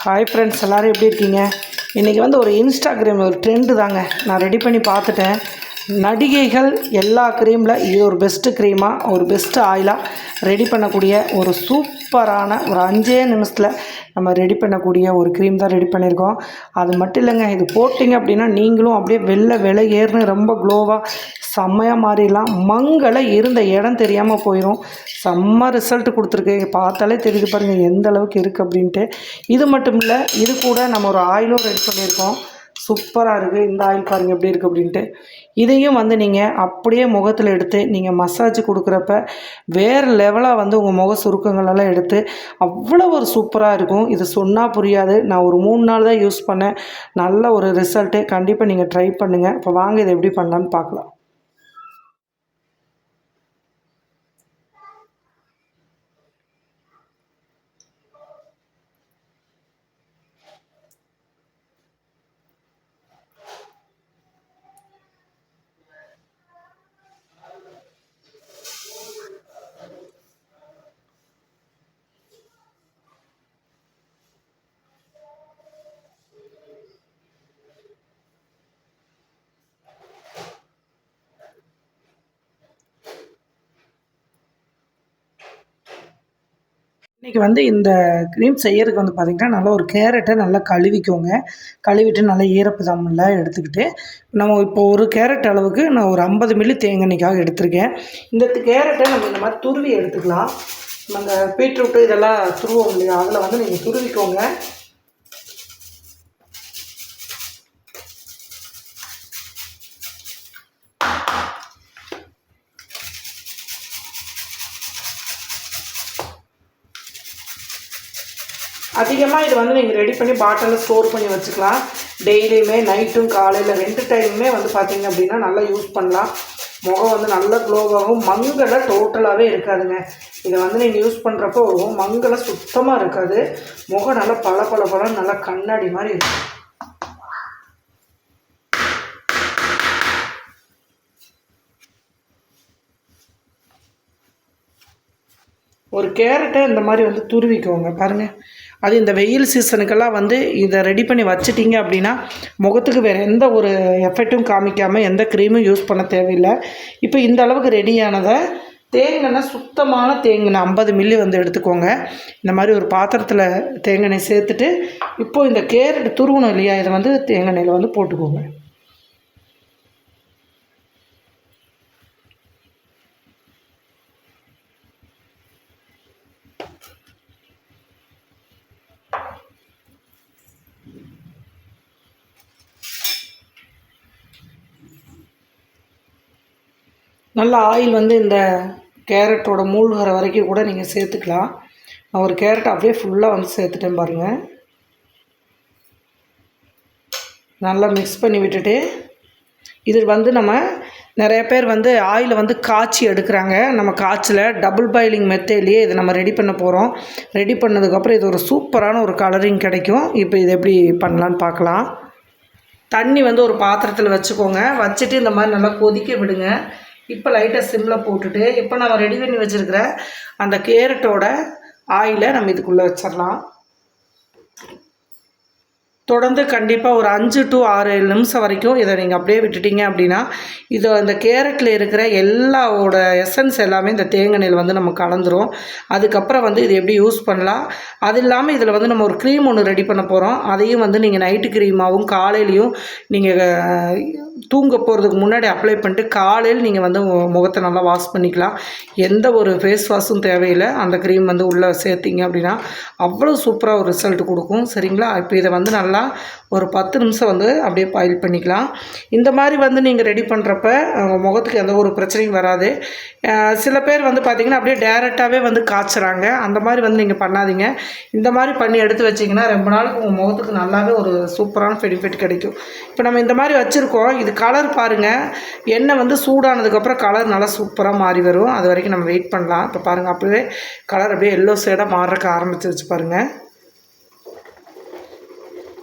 Hi friends, எல்லோரும் எப்படி இருக்கீங்க? இன்றைக்கி ஒரு இன்ஸ்டாகிராம் ஒரு ட்ரெண்டு தாங்க நான் ரெடி பண்ணி பார்த்துட்டேன். நடிகைகள் எல்லா க்ரீமில் இது ஒரு பெஸ்ட்டு க்ரீமாக, ஒரு பெஸ்ட்டு ஆயிலாக ரெடி பண்ணக்கூடிய ஒரு சூப்பரான ஒரு 5 நிமிஷத்தில் நம்ம ரெடி பண்ணக்கூடிய ஒரு க்ரீம் தான் ரெடி பண்ணியிருக்கோம். அது மட்டும் இல்லைங்க, இது போட்டிங்க அப்படின்னா நீங்களும் அப்படியே விலை ஏறுன்னு ரொம்ப க்ளோவாக செம்மையாக மாறிடலாம். மங்களை இருந்த இடம் தெரியாமல் போயிடும். செம்ம ரிசல்ட் கொடுத்துருக்கு. பார்த்தாலே தெரியுது பாருங்கள் எந்த அளவுக்கு இருக்குது அப்படின்ட்டு. இது மட்டும் இல்லை, இது கூட நம்ம ஒரு ஆயிலும் ரெடி பண்ணியிருக்கோம். சூப்பராக இருக்குது. இந்த ஆயில் பாருங்கள் எப்படி இருக்குது அப்படின்ட்டு. இதையும் நீங்கள் அப்படியே முகத்தில் எடுத்து நீங்கள் மசாஜ் கொடுக்குறப்ப வேறு லெவலாக உங்கள் முக சுருக்கங்களெல்லாம் எடுத்து அவ்வளோ ஒரு சூப்பராக இருக்கும். இது சொன்னால் புரியாது. நான் ஒரு 3 நாள் தான் யூஸ் பண்ணேன். நல்ல ஒரு ரிசல்ட்டு. கண்டிப்பாக நீங்கள் ட்ரை பண்ணுங்கள். இப்போ வாங்க இதை எப்படி பண்ணலான்னு பார்க்கலாம். இன்றைக்கி இந்த க்ரீம் செய்யறதுக்கு பார்த்திங்கன்னா, நல்லா ஒரு கேரட்டை நல்லா கழுவிக்கோங்க. கழுவிட்டு நல்லா ஈரப்பதம்லாம் எடுத்துக்கிட்டு, நம்ம இப்போ ஒரு கேரட் அளவுக்கு நான் ஒரு 50 மில்லி தேங்காய்க்காக எடுத்திருக்கேன். இந்த கேரட்டை நம்ம இந்த மாதிரி துருவி எடுத்துக்கலாம். நம்ம அந்த பீட்ரூட்டு இதெல்லாம் துருவோம் இல்லையா, அதில் நீங்கள் துருவிக்கோங்க. அதிகமாக இது நீங்கள் ரெடி பண்ணி பாட்டிலில் ஸ்டோர் பண்ணி வச்சுக்கலாம். டெய்லியுமே நைட்டும் காலையில் 2 டைமுமே பார்த்திங்க அப்படின்னா நல்லா யூஸ் பண்ணலாம். முகம் நல்ல க்ளோவாகும். மங்களை டோட்டலாகவே இருக்காதுங்க. இதை நீங்கள் யூஸ் பண்ணுறப்போ மங்களை சுத்தமாக இருக்காது. முகம் நல்லா பல நல்லா கண்ணாடி மாதிரி இருக்கும். ஒரு கேரட்டை இந்த மாதிரி துருவிக்கோங்க பாருங்கள். அது இந்த வெயில் சீசனுக்கெல்லாம் இதை ரெடி பண்ணி வச்சிட்டிங்க அப்படின்னா முகத்துக்கு வேறு எந்த ஒரு எஃபெக்ட்டும் காமிக்காமல் எந்த க்ரீமும் யூஸ் பண்ண தேவையில்லை. இப்போ இந்த அளவுக்கு ரெடியானதை தேங்காய், சுத்தமான தேங்காய் 50 மில்லி எடுத்துக்கோங்க. இந்த மாதிரி ஒரு பாத்திரத்தில் தேங்காய் சேர்த்துட்டு இப்போது இந்த கேரட் துருவணும் இல்லையா, இதை தேங்காயில் போட்டுக்கோங்க. நல்ல ஆயில் இந்த கேரட்டோட மூழ்கிற வரைக்கும் கூட நீங்கள் சேர்த்துக்கலாம். நான் ஒரு கேரட் அப்படியே ஃபுல்லாக சேர்த்துட்டேன் பாருங்கள். நல்லா மிக்ஸ் பண்ணி விட்டுட்டு இது நம்ம நிறைய பேர் ஆயிலை காய்ச்சி எடுக்கிறாங்க. நம்ம காய்ச்சல டபுள் பாயிலிங் மெத்தட்லேயே இதை நம்ம ரெடி பண்ண போகிறோம். ரெடி பண்ணதுக்கப்புறம் இது ஒரு சூப்பரான ஒரு கலரிங் கிடைக்கும். இப்போ இது எப்படி பண்ணலான்னு பார்க்கலாம். தண்ணி ஒரு பாத்திரத்தில் வச்சுக்கோங்க. வச்சுட்டு இந்த மாதிரி நல்லா கொதிக்க விடுங்க. இப்போ லைட்டாக சிம்மில் போட்டுட்டு இப்போ நம்ம ரெடி பண்ணி வச்சுருக்கிற அந்த கேரட்டோட ஆயிலை நம்ம இதுக்குள்ளே வச்சிடலாம். தொடர்ந்து கண்டிப்பாக ஒரு 5 to 6 நிமிஷம் வரைக்கும் இதை நீங்கள் அப்படியே விட்டுட்டீங்க அப்படின்னா இந்த கேரட்டில் இருக்கிற எல்லாவோட எசன்ஸ் எல்லாமே இந்த தேங்காய் எண்ணெயில் நம்ம கலந்துரும். அதுக்கப்புறம் இது எப்படி யூஸ் பண்ணலாம். அது இல்லாமல் இதில் நம்ம ஒரு க்ரீம் ஒன்று ரெடி பண்ண போகிறோம். அதையும் நீங்கள் நைட்டு க்ரீமாகவும் காலையிலையும் நீங்கள் தூங்க போகிறதுக்கு முன்னாடி அப்ளை பண்ணிட்டு காலையில் நீங்கள் முகத்தை நல்லா வாஷ் பண்ணிக்கலாம். எந்த ஒரு ஃபேஸ் வாஷும் தேவையில்லை. அந்த க்ரீம் உள்ளே சேர்த்திங்க அப்படின்னா அவ்வளோ சூப்பராக ஒரு ரிசல்ட் கொடுக்கும். சரிங்களா? இப்போ இதை நல்லா ஒரு 10 நிமிஷம் அப்படியே பாயில் பண்ணிக்கலாம். இந்த மாதிரி நீங்கள் ரெடி பண்ணுறப்ப முகத்துக்கு எந்த ஒரு பிரச்சனையும் வராது. சில பேர் பார்த்திங்கன்னா அப்படியே டேரெக்டாகவே காய்ச்சுறாங்க. அந்த மாதிரி நீங்கள் பண்ணாதீங்க. இந்த மாதிரி பண்ணி எடுத்து வச்சிங்கன்னா ரொம்ப நாளுக்கு உங்கள் முகத்துக்கு நல்லாவே ஒரு சூப்பரான பெனிஃபிட் கிடைக்கும். இப்போ நம்ம இந்த மாதிரி வச்சுருக்கோம். இது கலர் பாருங்கள். எண்ணெய் சூடானதுக்கப்புறம் கலர் நல்லா சூப்பராக மாறி வரும். அது வரைக்கும் நம்ம வெயிட் பண்ணலாம். இப்போ பாருங்கள், அப்படியே கலர் அப்படியே எல்லோ ஷேடாக மாறுறக்க ஆரம்பிச்சிருச்சு பாருங்கள்.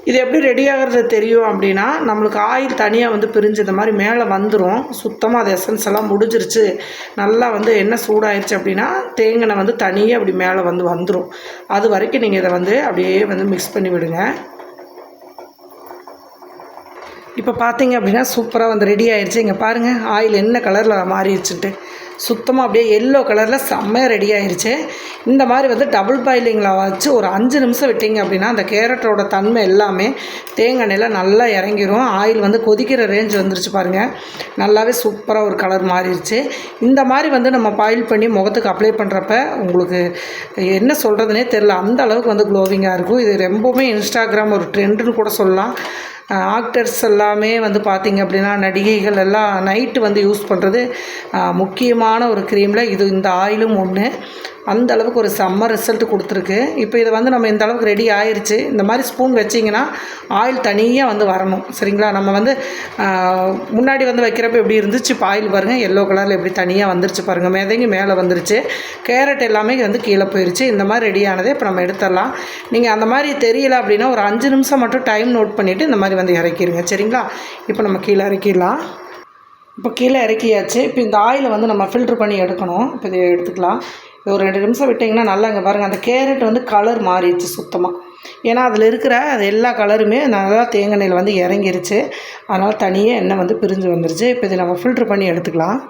இது எப்படி ரெடி ஆகிறது தெரியும் அப்படின்னா, நம்மளுக்கு ஆயில் தனியாக வந்து பிரிஞ்சு இந்த மாதிரி மேலே வந்துடும். சுத்தமாக அது எசன்ஸ் எல்லாம் முடிஞ்சிருச்சு, நல்லா வந்து எண்ணெய் சூடாயிருச்சு அப்படின்னா தேங்காய் வந்து தனியாக அப்படி மேலே வந்து வந்துடும். அது வரைக்கும் நீங்கள் இதை வந்து அப்படியே வந்து மிக்ஸ் பண்ணி விடுங்க. இப்போ பார்த்தீங்க அப்படின்னா சூப்பராக வந்து ரெடி ஆயிடுச்சு. இங்கே பாருங்கள் ஆயில் என்ன கலரில் மாறிடுச்சுட்டு, சுத்தமாக அப்படியே எல்லோ கலரில் செம்மையாக ரெடி ஆயிடுச்சு. இந்த மாதிரி வந்து டபுள் பாயிலிங்கில் வச்சு ஒரு 5 நிமிஷம் விட்டிங்க அப்படின்னா அந்த கேரட்டோட தன்மை எல்லாமே தேங்காய் எண்ணெயில் நல்லா இறங்கிரும். ஆயில் வந்து கொதிக்கிற ரேஞ்ச் வந்துருச்சு பாருங்கள், நல்லாவே சூப்பராக ஒரு கலர் மாறிடுச்சு. இந்த மாதிரி வந்து நம்ம பாயில் பண்ணி முகத்துக்கு அப்ளை பண்ணுறப்ப உங்களுக்கு என்ன சொல்கிறதுனே தெரில, அந்த அளவுக்கு வந்து க்ளோவிங்காக இருக்கும். இது ரொம்பவுமே இன்ஸ்டாகிராம் ஒரு ட்ரெண்டுன்னு கூட சொல்லலாம். ஆக்டர்ஸ் எல்லாமே வந்து பார்த்திங்க அப்படின்னா நடிகைகள் எல்லாம் நைட்டு வந்து யூஸ் பண்ணுறது முக்கியமான ஒரு க்ரீமில் இந்த ஆயிலும் ஒன்று. அந்த அளவுக்கு ஒரு செம்ம ரிசல்ட் கொடுத்துருக்கு. இப்போ இதை வந்து நம்ம இந்த அளவுக்கு ரெடி ஆயிடுச்சு. இந்த மாதிரி ஸ்பூன் வச்சிங்கன்னா ஆயில் தனியாக வந்து வரணும், சரிங்களா? நம்ம வந்து முன்னாடி வந்து வைக்கிறப்ப எப்படி இருந்துச்சு, இப்போ ஆயில் பாருங்கள் எல்லோ கலரில் எப்படி தனியாக வந்துருச்சு பாருங்கள், மிதங்கி மேலே வந்துருச்சு. கேரட் எல்லாமே வந்து கீழே போயிடுச்சு. இந்த மாதிரி ரெடி ஆனதே இப்போ நம்ம எடுத்துடலாம். நீங்கள் அந்த மாதிரி தெரியல அப்படின்னா ஒரு 5 நிமிஷம் மட்டும் டைம் நோட் பண்ணிவிட்டு இந்த மாதிரி வந்து இறக்கிடுங்க, சரிங்களா? இப்போ நம்ம கீழே இறக்கிடலாம். இப்போ கீழே இறக்கியாச்சு. இப்போ இந்த ஆயிலை வந்து நம்ம ஃபில்ட்ரு பண்ணி எடுக்கணும். இப்போ இதை எடுத்துக்கலாம். ஒரு 2 நிமிஷம் விட்டிங்கன்னா நல்லா இங்கே பாருங்கள் அந்த கேரட் வந்து கலர் மாறிடுச்சு சுத்தமாக. ஏன்னா அதில் இருக்கிற அது எல்லா கலருமே நல்லா தேங்காய் எண்ணெயில் வந்து இறங்கிருச்சு. அதனால் தனியாக எண்ணெய் வந்து பிரிஞ்சு வந்துருச்சு. இப்போ இதை நம்ம ஃபில்ட்ரு பண்ணி எடுத்துக்கலாம்.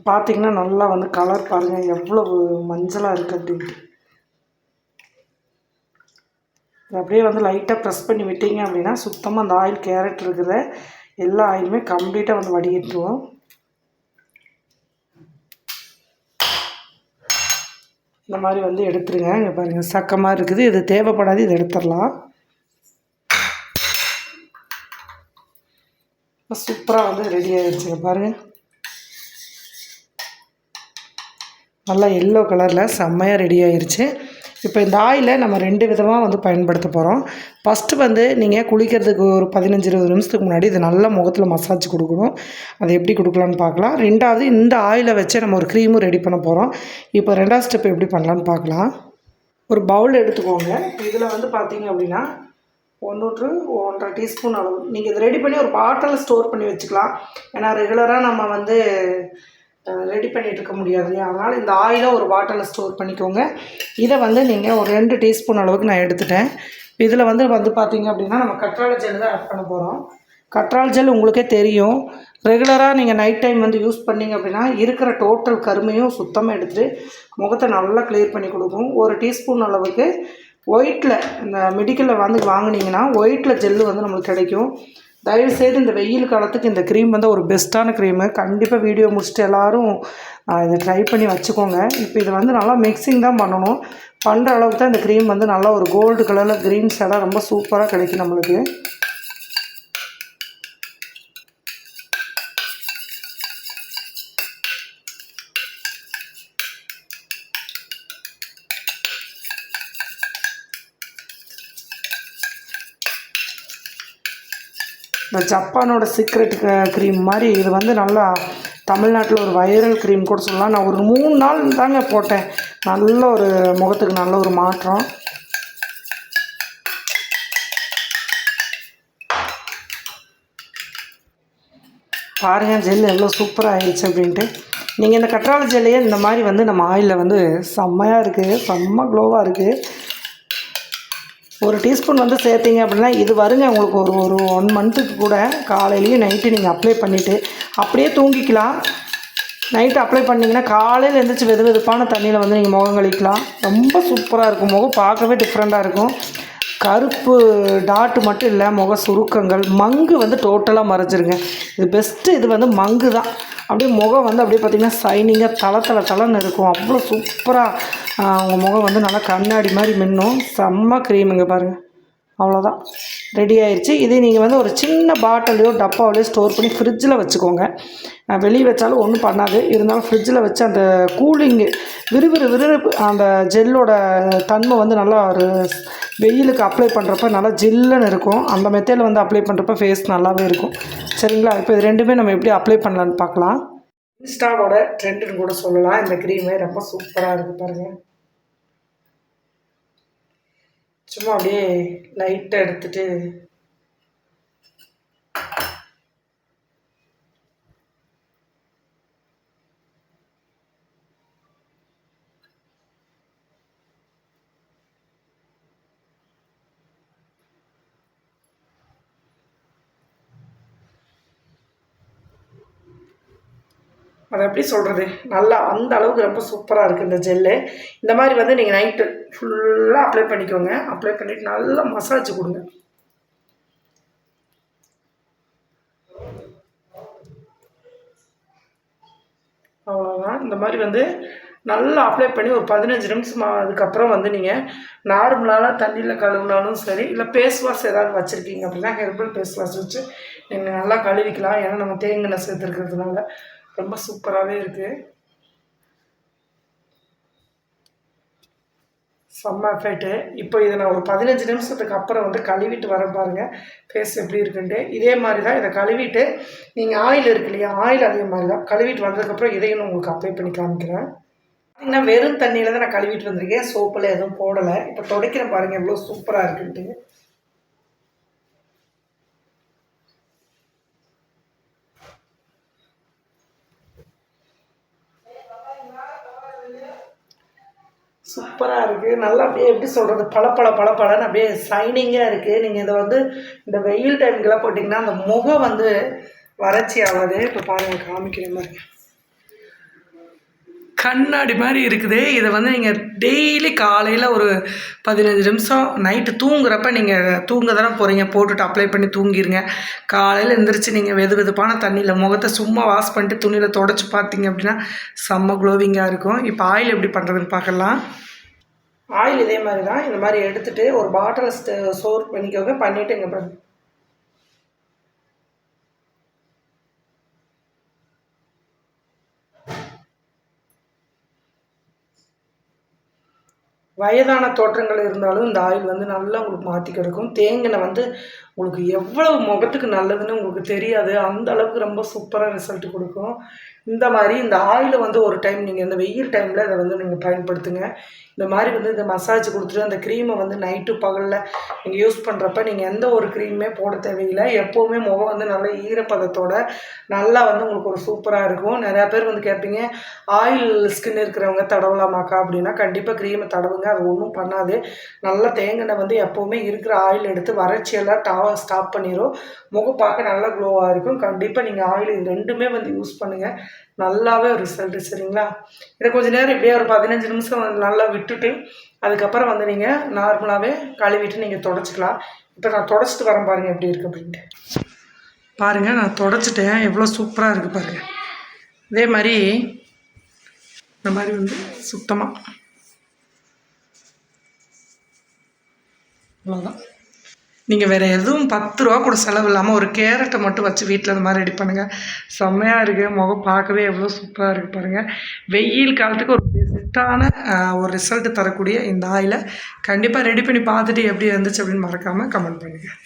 பார்த்திங்கன்னா நல்லா வந்து கலர் பாருங்கள் எவ்வளவு மஞ்சளாக இருக்குது அப்படின்ட்டு. அப்படியே வந்து லைட்டாக ப்ரெஸ் பண்ணி விட்டீங்க அப்படின்னா சுத்தமாக அந்த ஆயில் கேரட் இருக்கிற எல்லா ஆயிலுமே கம்ப்ளீட்டாக வந்து வடிகட்டுருவோம். இந்த மாதிரி வந்து எடுத்துருங்க. இங்கே பாருங்கள் சக்கமாக இருக்குது, இது தேவைப்படாது, இது எடுத்துடலாம். சூப்பராக வந்து ரெடி ஆகிடுச்சுங்க பாருங்கள், நல்லா எல்லோ கலரில் செம்மையாக ரெடி ஆகிடுச்சு. இப்போ இந்த ஆயிலை நம்ம 2 விதமாக வந்து பயன்படுத்த போகிறோம். ஃபஸ்ட்டு வந்து நீங்கள் குளிக்கிறதுக்கு ஒரு 15-20 நிமிஷத்துக்கு முன்னாடி இது நல்லா முகத்தில் மசாஜ் கொடுக்கணும். அதை எப்படி கொடுக்கலான்னு பார்க்கலாம். 2வது இந்த ஆயிலை வச்சு நம்ம ஒரு க்ரீமும் ரெடி பண்ண போகிறோம். இப்போ 2வது ஸ்டெப் எப்படி பண்ணலான்னு பார்க்கலாம். ஒரு பவுல் எடுத்துக்கோங்க. இதில் வந்து பார்த்தீங்க அப்படின்னா 1 to 1.5 டீஸ்பூன் அளவு நீங்கள் இதை ரெடி பண்ணி ஒரு பாட்டிலில் ஸ்டோர் பண்ணி வச்சுக்கலாம். ஏன்னா ரெகுலராக நம்ம வந்து ரெடி பண்ணிகிட்டு இருக்க முடியாது இல்லையா, அதனால் இந்த ஆயிலை ஒரு பாட்டிலில் ஸ்டோர் பண்ணிக்கோங்க. இதை வந்து நீங்கள் ஒரு 2 டீஸ்பூன் அளவுக்கு நான் எடுத்துட்டேன். இதில் வந்து பார்த்திங்க அப்படின்னா நம்ம கற்றாழை ஜெல் தான் ஆட் பண்ண போகிறோம். கற்றாழை ஜெல் உங்களுக்கே தெரியும், ரெகுலராக நீங்கள் நைட் டைம் வந்து யூஸ் பண்ணிங்க அப்படின்னா இருக்கிற டோட்டல் கருமையும் சுத்தமாக எடுத்துகிட்டு முகத்தை நல்லா க்ளியர் பண்ணி கொடுக்கும். 1 டீஸ்பூன் அளவுக்கு ஒயிட்டில் இந்த மெடிக்கலில் வந்து வாங்கினீங்கன்னா ஒயிட்டில் ஜெல்லு வந்து நம்மளுக்கு கிடைக்கும். தயவுசெய்து இந்த வெயில் காலத்துக்கு இந்த க்ரீம் வந்து ஒரு பெஸ்ட்டான க்ரீமு. கண்டிப்பாக வீடியோ முடிச்சுட்டு எல்லோரும் இதை ட்ரை பண்ணி வச்சுக்கோங்க. இப்போ இதை வந்து நல்லா மிக்சிங் தான் பண்ணணும். பண்ணுற அளவுக்கு தான் இந்த க்ரீம் வந்து நல்லா ஒரு கோல்டு கலரில் க்ரீன் ஷேடாக ரொம்ப சூப்பராக கிடைக்கும் நம்மளுக்கு. இந்த ஜப்பானோட சீக்ரெட் க்ரீம் மாதிரி இது வந்து நல்லா தமிழ்நாட்டில் ஒரு வைரல் க்ரீம் கூட சொல்லலாம். நான் ஒரு 3 நாள் தாங்க போட்டேன், நல்ல ஒரு முகத்துக்கு நல்ல ஒரு மாற்றம். பாருங்கள் ஜெல் எவ்வளோ சூப்பராக ஆயிடுச்சு அப்படின்ட்டு. நீங்கள் இந்த கற்றாழை ஜெல்லையே இந்த மாதிரி வந்து நம்ம ஆயிலில் வந்து செம்மையாக இருக்குது, செம்ம க்ளோவாக இருக்குது. 1 டீஸ்பூன் வந்து சேர்த்திங்க அப்படின்னா இது வருங்க உங்களுக்கு ஒரு 1 மந்த்துக்கு கூட. காலையிலையும் நைட்டு நீங்கள் அப்ளை பண்ணிவிட்டு அப்படியே தூங்கிக்கலாம். நைட்டு அப்ளை பண்ணிங்கன்னா காலையில் எழுந்திரிச்சி வெது வெதுப்பான தண்ணியில் வந்து நீங்கள் முகம் கழிக்கலாம். ரொம்ப சூப்பராக இருக்கும், முகம் பார்க்கவே டிஃப்ரெண்ட்டாக இருக்கும். கருப்பு டாட்டு மட்டும் இல்லை, முக சுருக்கங்கள் மங்கு வந்து டோட்டலாக மறைஞ்சிருங்க. இது பெஸ்ட்டு. இது வந்து மங்கு தான். அப்படியே முகம் வந்து அப்படியே பார்த்திங்கன்னா சைனிங்காக தலன்னு இருக்கும். அவ்வளோ சூப்பராக உங்கள் முகம் வந்து நல்லா கண்ணாடி மாதிரி மின்னும். செம்ம க்ரீமுங்க பாருங்கள். அவ்வளோதான், ரெடி ஆயிடுச்சு. இதே நீங்கள் வந்து ஒரு சின்ன பாட்டிலையோ டப்பாவிலையோ ஸ்டோர் பண்ணி ஃப்ரிட்ஜில் வச்சுக்கோங்க. வெளியே வச்சாலும் ஒன்றும் பண்ணாது. இருந்தாலும் ஃப்ரிட்ஜில் வச்சு அந்த கூலிங்கு விறுவிறுப்பு அந்த ஜெல்லோட தன்மை வந்து நல்லா ஒரு வெயிலுக்கு அப்ளை பண்ணுறப்ப நல்லா ஜில்லுன்னு இருக்கும். அந்த மெத்தேடில் வந்து அப்ளை பண்ணுறப்ப ஃபேஸ் நல்லாவே இருக்கும். சரிங்களா? இப்போ இது ரெண்டுமே நம்ம எப்படி அப்ளை பண்ணலான்னு பார்க்கலாம். இன்ஸ்டாவோட ட்ரெண்டுன்னு கூட சொல்லலாம். இந்த க்ரீமே ரொம்ப சூப்பராக இருக்குது பாருங்கள். சும்மா அப்படியே லைட்டாக எடுத்துகிட்டு அதை எப்படி சொல்கிறது, நல்லா அந்த அளவுக்கு ரொம்ப சூப்பராக இருக்குது இந்த ஜெல்லு. இந்த மாதிரி வந்து நீங்கள் நைட்டு ஃபுல்லாக அப்ளை பண்ணிக்கோங்க. அப்ளை பண்ணிவிட்டு நல்லா மசாஜ் கொடுங்க. அவ்வளோதான். இந்த மாதிரி வந்து நல்லா அப்ளை பண்ணி ஒரு 15 நிமிஷம் அதுக்கப்புறம் வந்து நீங்கள் நார்மலான தண்ணியில் கழுவினாலும் சரி, இல்லை ஃபேஸ் வாஷ் ஏதாவது வச்சுருக்கீங்க அப்படின்னா ஹெர்பல் ஃபேஸ் வாஷ் வச்சு நீங்கள் நல்லா கழுவிக்கலாம். ஏன்னா நம்ம தேங்காய் சேர்த்துருக்கிறதுனால ரொம்ப சூப்பராகவே இருக்குது. செம்ம எஃபெக்ட்டு. இப்போ இதை நான் ஒரு 15 நிமிஷத்துக்கு அப்புறம் வந்து கழுவிட்டு வர பாருங்கள் ஃபேஸ் எப்படி இருக்குன்ட்டு. இதே மாதிரி தான் இதை கழுவிட்டு நீங்கள் ஆயில் இருக்கு இல்லையா, ஆயில் அதே மாதிரி தான் கழுவிட்டு வந்ததுக்கப்புறம் இதையும் உங்களுக்கு அப்ளை பண்ணி காமிக்கிறேன். பார்த்திங்கன்னா வெறும் தண்ணியில் தான் நான் கழுவிட்டு வந்திருக்கேன். சோப்பில் எதுவும் போடலை. இப்போ துடைக்கிறேன் பாருங்கள் எவ்வளோ சூப்பராக இருக்குன்ட்டு. சூப்பராக இருக்குது. நல்லா அப்படியே எப்படி சொல்கிறது, பளபளன்னு அப்படியே ஷைனிங்காக இருக்குது. நீங்கள் இதை வந்து இந்த வெயில் டைமுக்கெல்லாம் போட்டிங்கன்னா அந்த முகம் வந்து வறட்சி ஆகாது. இப்போ பாருங்கள் காமிக்கிற மாதிரி கண்ணாடி மாதிரி இருக்குது. இதை வந்து நீங்கள் டெய்லி காலையில் ஒரு 15 நிமிஷம் நைட்டு தூங்குறப்ப நீங்கள் தூங்க தானே போகிறீங்க, போட்டுட்டு அப்ளை பண்ணி தூங்கிடுங்க. காலையில் எழுந்திரிச்சு நீங்கள் வெதுப்பான தண்ணியில் முகத்தை சும்மா வாஷ் பண்ணிட்டு துணியில் தொடச்சி பார்த்தீங்க அப்படின்னா செம்ம க்ளோவிங்காக இருக்கும். இப்போ ஆயில் எப்படி பண்ணுறதுன்னு பார்க்கலாம். ஆயில் இதே மாதிரி தான். இந்த மாதிரி எடுத்துகிட்டு ஒரு பாட்டில் ஸ்டோர் பண்ணிக்கோங்க. பண்ணிவிட்டு இங்கே பாருங்கள் வயதான தோற்றங்கள் இருந்தாலும் இந்த ஆயில் வந்து நல்லா உங்களுக்கு மாற்றி கிடைக்கும். தேங்காய் வந்து உங்களுக்கு எவ்வளவு முகத்துக்கு நல்லதுன்னு உங்களுக்கு தெரியாது. அந்த அளவுக்கு ரொம்ப சூப்பராக ரிசல்ட் கொடுக்கும். இந்த மாதிரி இந்த ஆயிலை வந்து ஒரு டைம் நீங்கள் இந்த வெயில் டைமில் அதை வந்து நீங்கள் பயன்படுத்துங்க. இந்த மாதிரி வந்து இந்த மசாஜ் கொடுத்துட்டு அந்த க்ரீமை வந்து நைட்டு பகலில் நீங்கள் யூஸ் பண்ணுறப்ப நீங்கள் எந்த ஒரு க்ரீமே போட தேவையில்லை. எப்போவுமே முகம் வந்து நல்ல ஈரப்பதத்தோட நல்லா வந்து உங்களுக்கு ஒரு சூப்பராக இருக்கும். நிறையா பேர் வந்து கேட்பீங்க, ஆயில் ஸ்கின் இருக்கிறவங்க தடவலாமாக்கா அப்படின்னா, கண்டிப்பாக க்ரீமை தடவுங்க. அது ஒன்றும் பண்ணாது. நல்லா தேங்காய் வந்து எப்போவுமே இருக்கிற ஆயில் எடுத்து வறட்சியெல்லாம் ஸ்டாப் பண்ணிடும். முகம் பார்க்க நல்லா க்ளோவாக இருக்கும். கண்டிப்பாக நீங்கள் ஆயில் இது ரெண்டுமே வந்து யூஸ் பண்ணுங்கள். நல்லாவே ஒரு ரிசல்ட்டு. சரிங்களா? இதை கொஞ்சம் நேரம் இப்படியே ஒரு 15 நிமிஷம் நல்லா விட்டுட்டு அதுக்கப்புறம் வந்து நீங்கள் நார்மலாகவே கழுவிட்டு நீங்கள் தொடச்சிக்கலாம். இப்போ நான் தொடச்சிட்டு வரேன் பாருங்கள் எப்படி இருக்குது அப்படின்ட்டு. பாருங்கள் நான் தொடச்சிட்டேன். எவ்வளோ சூப்பராக இருக்குது பாருங்கள். இதே மாதிரி இந்த மாதிரி வந்து சுத்தமாக அவ்வளோதான். நீங்கள் வேறு எதுவும் 10 ரூபா கூட செலவு இல்லாமல் ஒரு கேரட்டை மட்டும் வச்சு வீட்டில் இந்த மாதிரி ரெடி பண்ணுங்கள். செம்மையாக இருக்குது. முகம் பார்க்கவே எவ்வளோ சூப்பராக இருக்குது பாருங்கள். வெயில் காலத்துக்கு ஒரு பெஸ்ட்டான ஒரு ரிசல்ட்டு தரக்கூடிய இந்த ஆயிலை கண்டிப்பாக ரெடி பண்ணி பார்த்துட்டு எப்படி இருந்துச்சு அப்படின்னு மறக்காமல் கமெண்ட் பண்ணுங்கள்.